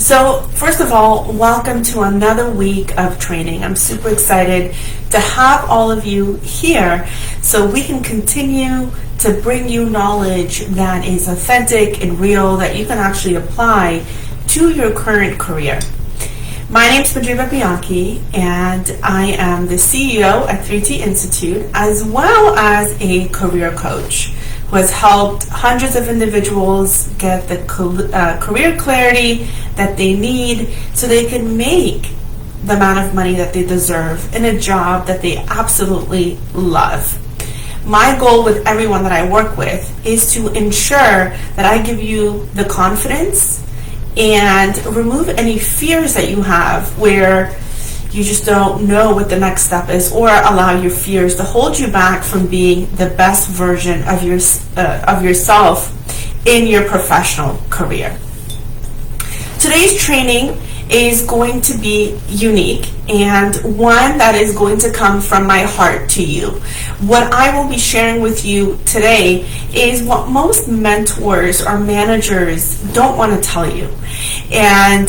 So first of all, welcome to another week of training. I'm super excited to have all of you here so we can continue to bring you knowledge that is authentic and real that you can actually apply to your current career. My name is Madriva Bianchi, and I am the CEO at 3T Institute, as well as a career coach who has helped hundreds of individuals get the career clarity that they need so they can make the amount of money that they deserve in a job that they absolutely love. My goal with everyone that I work with is to ensure that I give you the confidence and remove any fears that you have where you just don't know what the next step is, or allow your fears to hold you back from being the best version of yourself in your professional career. Today's training is going to be unique and one that is going to come from my heart to you. What I will be sharing with you today is what most mentors or managers don't want to tell you. And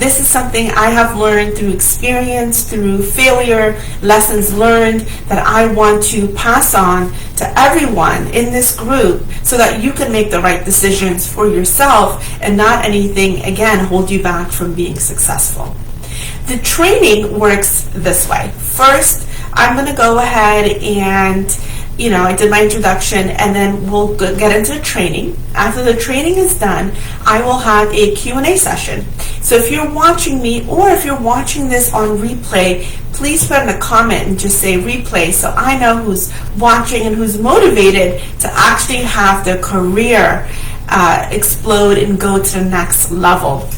this is something I have learned through experience, through failure, lessons learned that I want to pass on to everyone in this group so that you can make the right decisions for yourself and not anything, again, hold you back from being successful. The training works this way. First, I'm going to go ahead and, I did my introduction, and then we'll get into the training. After the training is done, I will have a Q&A session. So if you're watching me, or if you're watching this on replay, please put in a comment and just say replay so I know who's watching and who's motivated to actually have their career explode and go to the next level.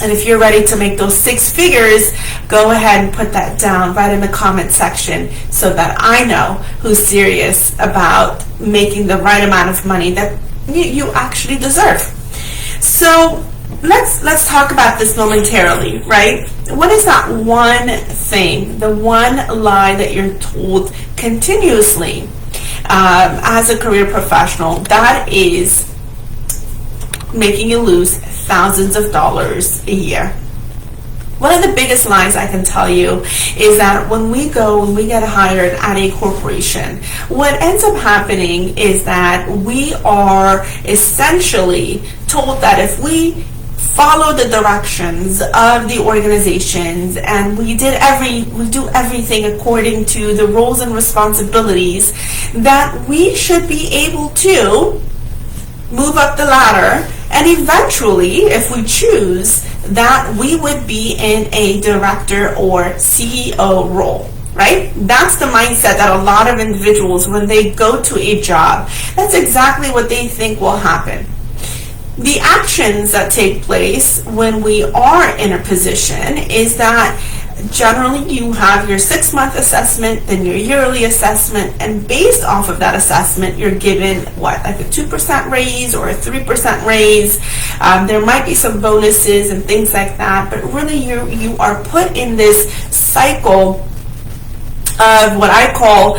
And if you're ready to make those 6 figures, go ahead and put that down right in the comment section so that I know who's serious about making the right amount of money that you actually deserve. So let's talk about this momentarily, right? What is that one thing, the one lie that you're told continuously as a career professional that is making you lose thousands of dollars a year? One of the biggest lies I can tell you is that when we get hired at a corporation, what ends up happening is that we are essentially told that if we follow the directions of the organizations and we do everything according to the roles and responsibilities, that we should be able to move up the ladder, and eventually, if we choose, that we would be in a director or CEO role, right? That's the mindset that a lot of individuals, when they go to a job, that's exactly what they think will happen. The actions that take place when we are in a position is that generally you have your 6-month assessment, then your yearly assessment, and based off of that assessment, you're given like a 2% raise or a 3% raise. There might be some bonuses and things like that, but really you are put in this cycle of what I call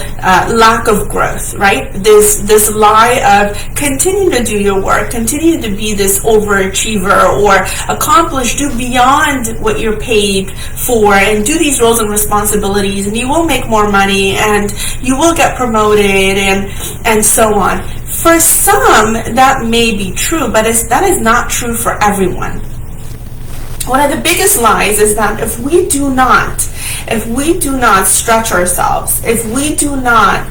lack of growth, right? This lie of continue to do your work, continue to be this overachiever or accomplish, do beyond what you're paid for, and do these roles and responsibilities, and you will make more money, and you will get promoted, and so on. For some, that may be true, but that is not true for everyone. One of the biggest lies is that if we do not stretch ourselves, if we do not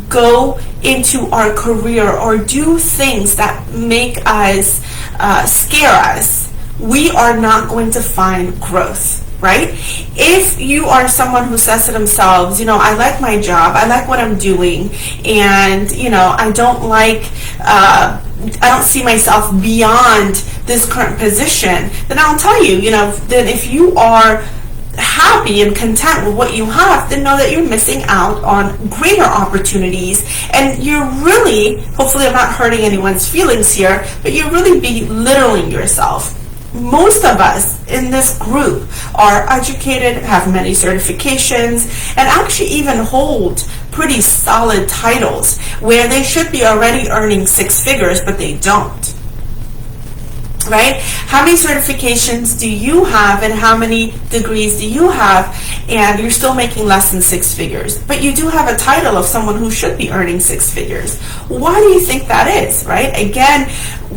go into our career or do things that make us, scare us, we are not going to find growth. Right? If you are someone who says to themselves, I like my job, I like what I'm doing, and I don't see myself beyond this current position, then I'll tell you, then if you are happy and content with what you have, then know that you're missing out on greater opportunities, and you're really, hopefully I'm not hurting anyone's feelings here, but you're really belittling yourself. Most of us in this group are educated, have many certifications, and actually even hold pretty solid titles where they should be already earning 6 figures, but they don't. right? How many certifications do you have and how many degrees do you have, and you're still making less than six figures, but you do have a title of someone who should be earning six figures? Why do you think that is, right? Again,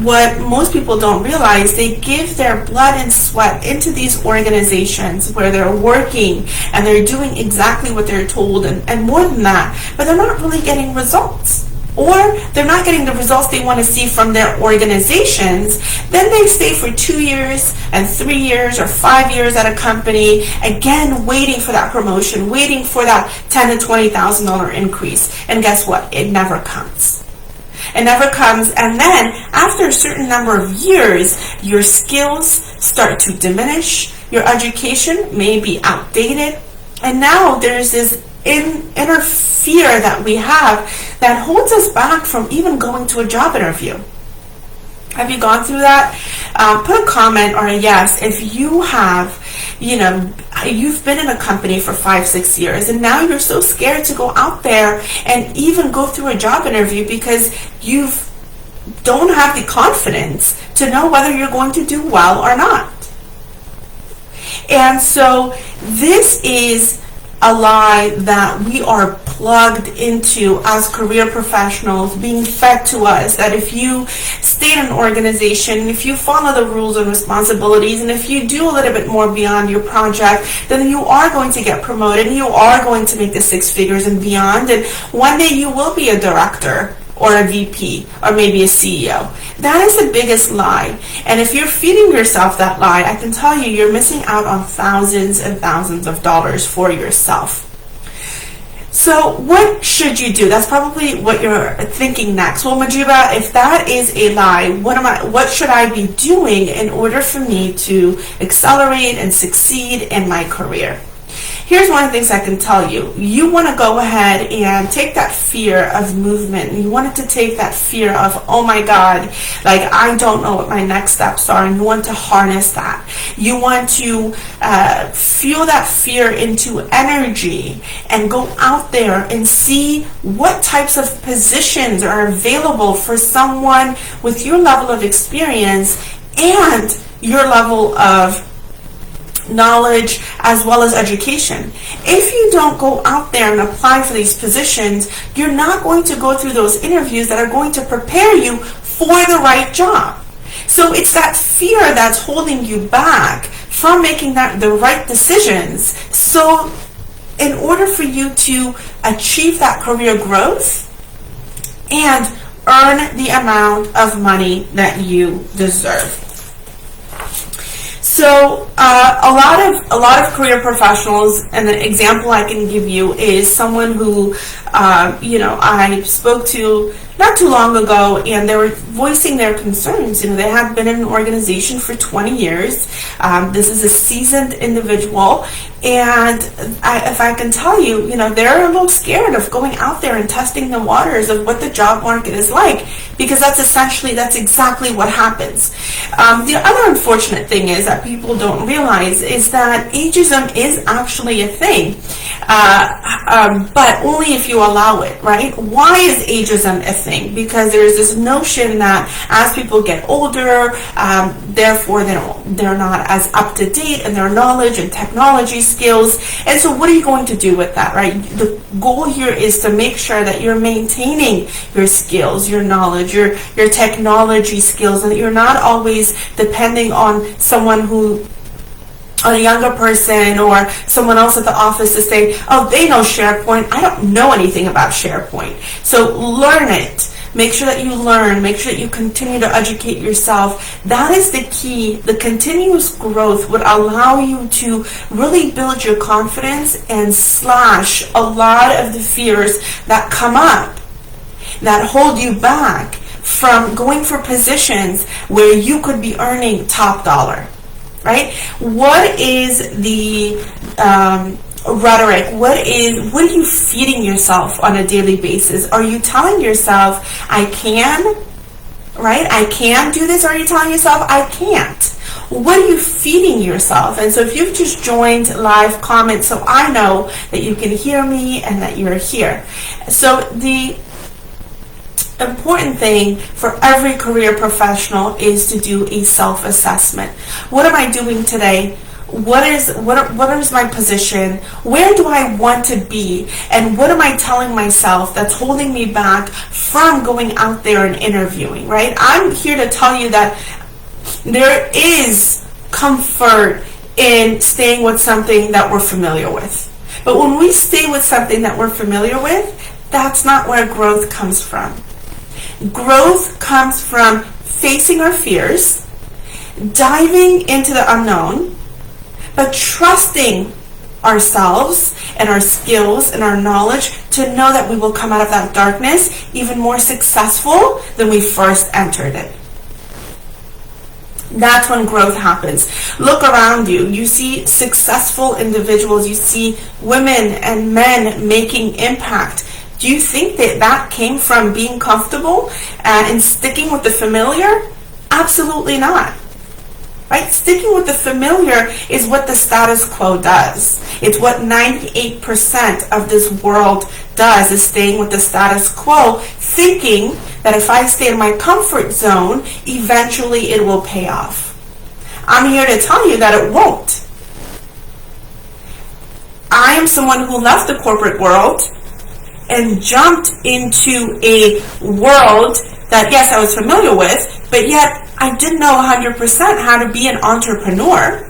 what most people don't realize, they give their blood and sweat into these organizations where they're working and they're doing exactly what they're told, and more than that, but they're not really getting results. Or they're not getting the results they want to see from their organizations. Then they stay for 2 years and 3 years or 5 years at a company, again waiting for that promotion, waiting for that $10,000 to $20,000 increase. And guess what? It never comes. It never comes, and then after a certain number of years, your skills start to diminish, your education may be outdated, and now there's this inner fear that we have that holds us back from even going to a job interview. Have you gone through that? Put a comment or a yes if you have, you've been in a company for 5-6 years and now you're so scared to go out there and even go through a job interview because you don't have the confidence to know whether you're going to do well or not. And so this is a lie that we are plugged into as career professionals, being fed to us, that if you stay in an organization, if you follow the rules and responsibilities, and if you do a little bit more beyond your project, then you are going to get promoted, and you are going to make the six figures and beyond, and one day you will be a director or a VP or maybe a CEO. That is the biggest lie. And if you're feeding yourself that lie, I can tell you, you're missing out on thousands and thousands of dollars for yourself. So what should you do? That's probably what you're thinking next. Well, Majuba, if that is a lie, what should I be doing in order for me to accelerate and succeed in my career? Here's one of the things I can tell you. You want to go ahead and take that fear of movement. You want to take that fear of, oh my God, like I don't know what my next steps are, and you want to harness that. You want to feel that fear into energy and go out there and see what types of positions are available for someone with your level of experience and your level of knowledge as well as education. If you don't go out there and apply for these positions, you're not going to go through those interviews that are going to prepare you for the right job. So it's that fear that's holding you back from making the right decisions. So in order for you to achieve that career growth and earn the amount of money that you deserve. So a lot of career professionals, and the example I can give you is someone who I spoke to not too long ago, and they were voicing their concerns. They had been in an organization for 20 years. This is a seasoned individual, and if I can tell you, they're a little scared of going out there and testing the waters of what the job market is like, because that's exactly what happens. The other unfortunate thing is that people don't realize is that ageism is actually a thing, but only if you allow it, right? Why is ageism a thing? Because there's this notion that as people get older, therefore they're not as up to date in their knowledge and technology skills. And so what are you going to do with that, right? The goal here is to make sure that you're maintaining your skills, your knowledge, your technology skills, and that you're not always depending on a younger person or someone else at the office to say, oh, they know SharePoint. I don't know anything about SharePoint. So learn it. Make sure that you learn. Make sure that you continue to educate yourself. That is the key. The continuous growth would allow you to really build your confidence and slash a lot of the fears that come up that hold you back from going for positions where you could be earning top dollar. Right? What is the rhetoric? What are you feeding yourself on a daily basis? Are you telling yourself, I can, right? I can do this? Or are you telling yourself, I can't? What are you feeding yourself? And so if you've just joined live, comment so I know that you can hear me and that you're here. So important thing for every career professional is to do a self-assessment. What am I doing today? What is my position? Where do I want to be? And what am I telling myself that's holding me back from going out there and interviewing, right? I'm here to tell you that there is comfort in staying with something that we're familiar with. But when we stay with something that we're familiar with, that's not where growth comes from. Growth comes from facing our fears, diving into the unknown, but trusting ourselves and our skills and our knowledge to know that we will come out of that darkness even more successful than we first entered it. That's when growth happens. Look around you. You see successful individuals. You see women and men making impact. Do you think that that came from being comfortable and sticking with the familiar? Absolutely not. Right? Sticking with the familiar is what the status quo does. It's what 98% of this world does, is staying with the status quo, thinking that if I stay in my comfort zone, eventually it will pay off. I'm here to tell you that it won't. I am someone who left the corporate world and jumped into a world that, yes, I was familiar with, but yet I didn't know 100% how to be an entrepreneur.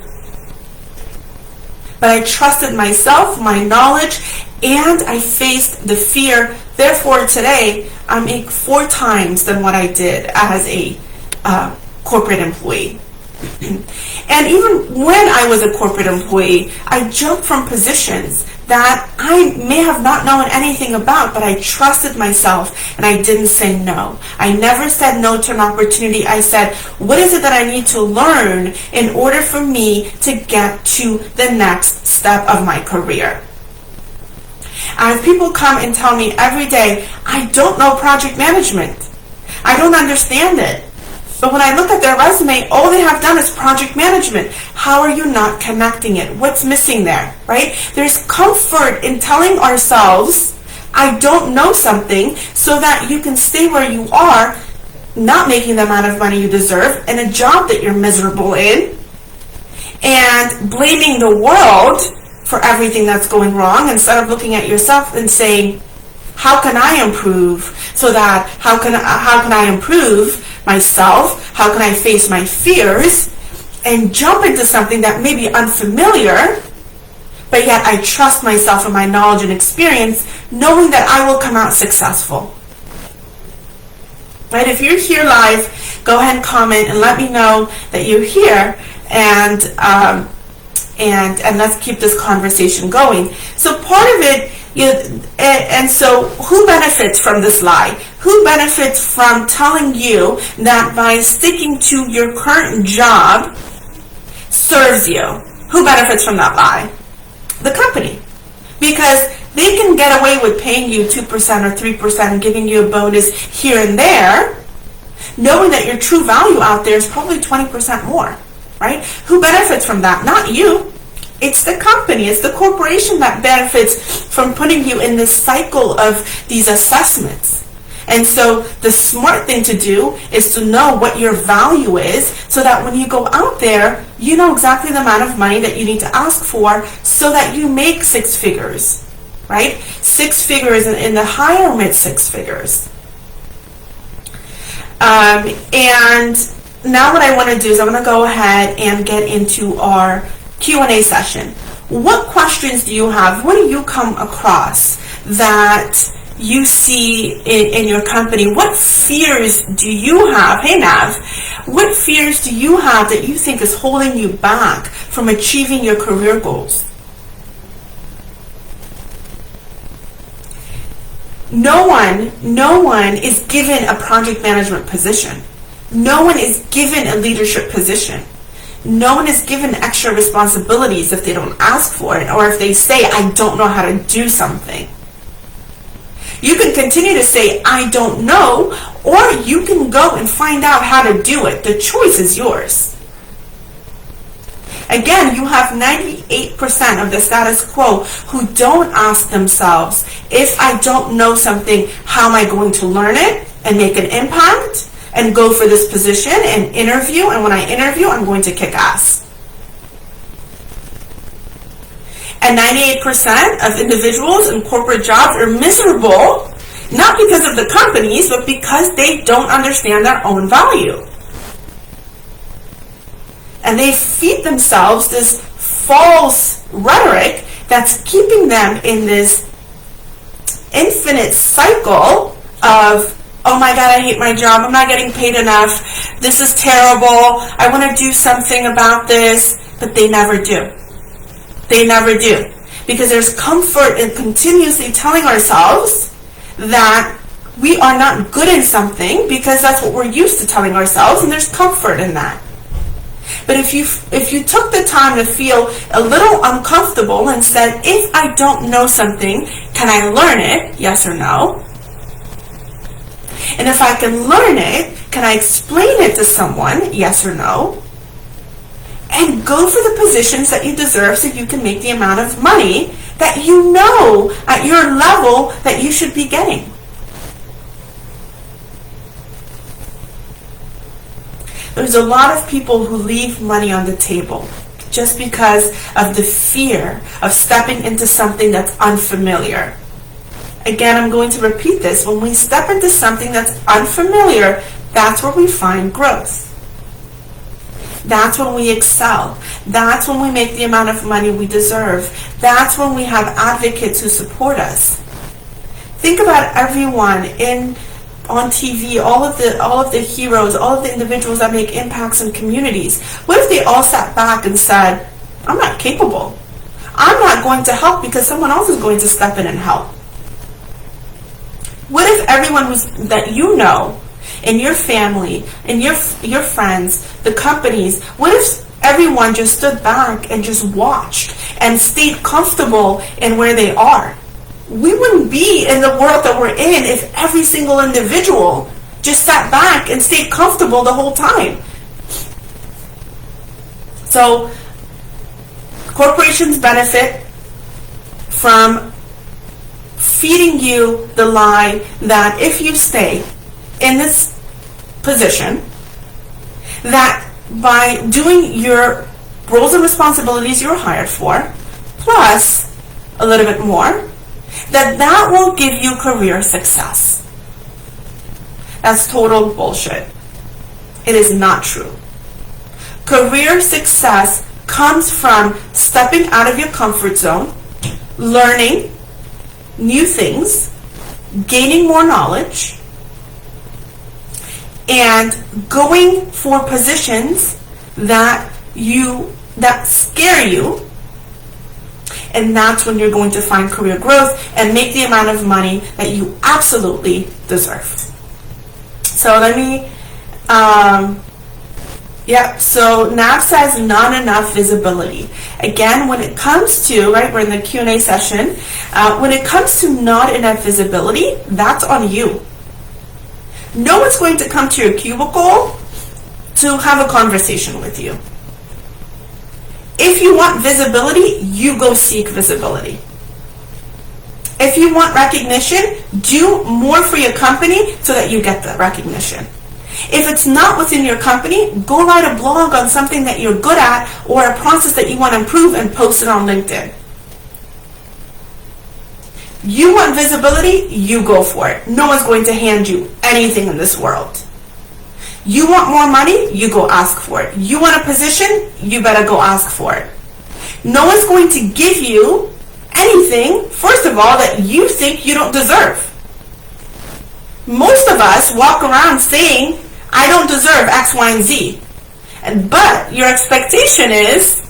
But I trusted myself, my knowledge, and I faced the fear. Therefore, today, I make 4 times than what I did as a corporate employee. And even when I was a corporate employee, I jumped from positions that I may have not known anything about, but I trusted myself and I didn't say no. I never said no to an opportunity. I said, what is it that I need to learn in order for me to get to the next step of my career? And if people come and tell me every day, I don't know project management, I don't understand it. But when I look at their resume, all they have done is project management. How are you not connecting it? What's missing there, right? There's comfort in telling ourselves, I don't know something, so that you can stay where you are, not making the amount of money you deserve, in a job that you're miserable in, and blaming the world for everything that's going wrong, instead of looking at yourself and saying, how can I improve? So that, how can I improve myself? How can I face my fears and jump into something that may be unfamiliar, but yet I trust myself and my knowledge and experience, knowing that I will come out successful. Right? If you're here live, go ahead and comment and let me know that you're here, and let's keep this conversation going. So part of it, and so who benefits from this lie? Who benefits from telling you that by sticking to your current job serves you? Who benefits from that lie? The company. Because they can get away with paying you 2% or 3% and giving you a bonus here and there, knowing that your true value out there is probably 20% more, right? Who benefits from that? Not you. It's the company, it's the corporation that benefits from putting you in this cycle of these assessments. And so the smart thing to do is to know what your value is, so that when you go out there, you know exactly the amount of money that you need to ask for, so that you make 6 figures, right? 6 figures in the higher mid 6 figures. And now what I want to do is I'm going to go ahead and get into our Q&A session. What questions do you have? What do you come across that you see in your company? What fears do you have? Hey Nav, what fears do you have that you think is holding you back from achieving your career goals? No one is given a project management position. No one is given a leadership position. No one is given extra responsibilities if they don't ask for it, or if they say, I don't know how to do something. You can continue to say, I don't know, or you can go and find out how to do it. The choice is yours. Again, you have 98% of the status quo who don't ask themselves, if I don't know something, how am I going to learn it? and make an impact and go for this position and interview, and when I interview, I'm going to kick ass. And 98% of individuals in corporate jobs are miserable, not because of the companies, but because they don't understand their own value. And they feed themselves this false rhetoric that's keeping them in this infinite cycle of, oh my God, I hate my job, I'm not getting paid enough, this is terrible, I want to do something about this, but they never do. They never do. Because there's comfort in continuously telling ourselves that we are not good in something, because that's what we're used to telling ourselves, and there's comfort in that. But if you took the time to feel a little uncomfortable and said, if I don't know something, can I learn it? Yes or no? And if I can learn it, can I explain it to someone? Yes or no? And go for the positions that you deserve so you can make the amount of money that you know at your level that you should be getting. There's a lot of people who leave money on the table just because of the fear of stepping into something that's unfamiliar. Again, I'm going to repeat this. When we step into something that's unfamiliar, that's where we find growth. That's when we excel. That's when we make the amount of money we deserve. That's when we have advocates who support us. Think about everyone on TV, all of the heroes, all of the individuals that make impacts in communities. What if they all sat back and said, I'm not capable. I'm not going to help because someone else is going to step in and help. What if everyone that you know, in your family, in your friends, the companies, what if everyone just stood back and just watched and stayed comfortable in where they are? We wouldn't be in the world that we're in if every single individual just sat back and stayed comfortable the whole time. So, corporations benefit from feeding you the lie that if you stay in this position, that by doing your roles and responsibilities you're hired for, plus a little bit more, that will give you career success. That's total bullshit. It is not true. Career success comes from stepping out of your comfort zone, learning new things, gaining more knowledge, and going for positions that scare you. And that's when you're going to find career growth and make the amount of money that you absolutely deserve. So let me, so NAB says not enough visibility. Again, when it comes to, we're in the Q&A session, when it comes to not enough visibility, that's on you. No one's going to come to your cubicle to have a conversation with you. If you want visibility, you go seek visibility. If you want recognition, do more for your company so that you get the recognition. If it's not within your company, go write a blog on something that you're good at or a process that you want to improve and post it on LinkedIn. You want visibility, you go for it. No one's going to hand you anything in this world. You want more money, you go ask for it. You want a position, you better go ask for it. No one's going to give you anything, first of all, that you think you don't deserve. Most of us walk around saying, I don't deserve X, Y, and Z. But your expectation is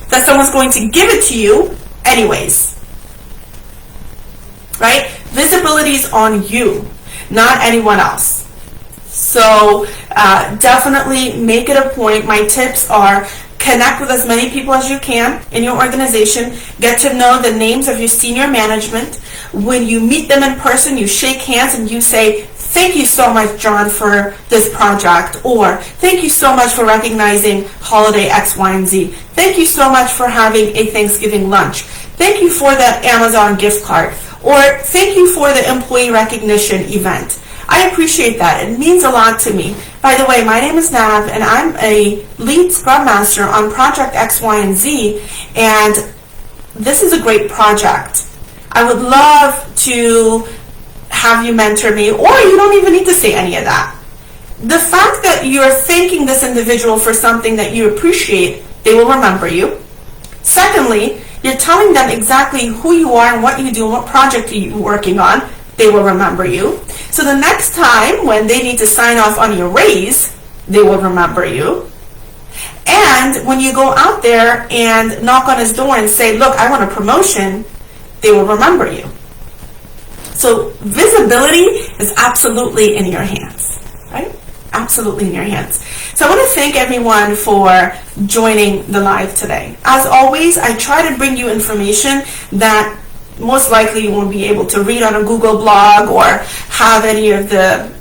that someone's going to give it to you anyways. Right? Visibility is on you, not anyone else. So definitely make it a point. My tips are connect with as many people as you can in your organization. Get to know the names of your senior management. When you meet them in person, you shake hands and you say, thank you so much, John, for this project. Or thank you so much for recognizing holiday X, Y, and Z. Thank you so much for having a Thanksgiving lunch. Thank you for the Amazon gift card. Or thank you for the employee recognition event. I appreciate that. It means a lot to me. By the way, my name is Nav, and I'm a lead Scrum Master on Project X, Y, and Z, and this is a great project. I would love to have you mentor me, or you don't even need to say any of that. The fact that you're thanking this individual for something that you appreciate, they will remember you. Secondly, you're telling them exactly who you are and what you do and what project you're working on. They will remember you. So the next time when they need to sign off on your raise, they will remember you. And when you go out there and knock on his door and say, look, I want a promotion, they will remember you. So visibility is absolutely in your hands, right? Absolutely in your hands. So I want to thank everyone for joining the live today. As always, I try to bring you information that most likely you won't be able to read on a Google blog or have any of the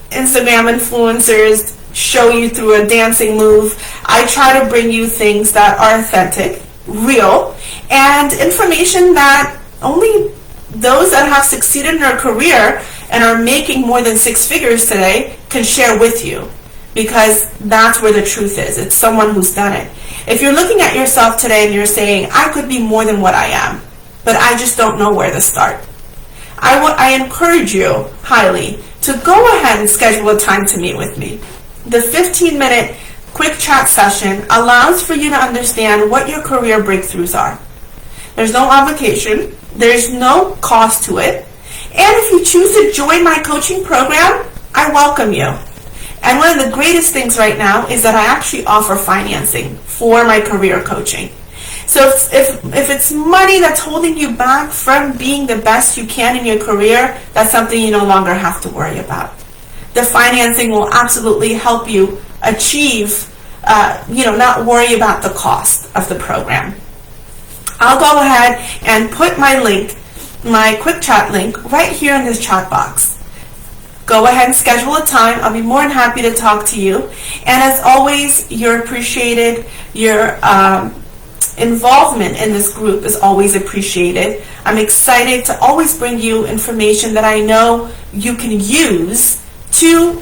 Instagram influencers show you through a dancing move. I try to bring you things that are authentic, real, and information that only those that have succeeded in their career and are making more than 6 figures today can share with you, because that's where the truth is. It's someone who's done it. If you're looking at yourself today and you're saying, I could be more than what I am, but I just don't know where to start, I encourage you highly to go ahead and schedule a time to meet with me. The 15-minute quick chat session allows for you to understand what your career breakthroughs are. There's no obligation. There's no cost to it. And if you choose to join my coaching program, I welcome you. And one of the greatest things right now is that I actually offer financing for my career coaching. So if it's money that's holding you back from being the best you can in your career, that's something you no longer have to worry about. The financing will absolutely help you achieve, not worry about the cost of the program. I'll go ahead and put my link, my quick chat link, right here in this chat box. Go ahead and schedule a time. I'll be more than happy to talk to you. And as always, you're appreciated. Your involvement in this group is always appreciated. I'm excited to always bring you information that I know you can use to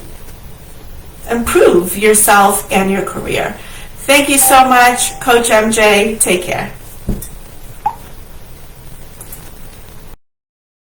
improve yourself and your career. Thank you so much, Coach MJ. Take care.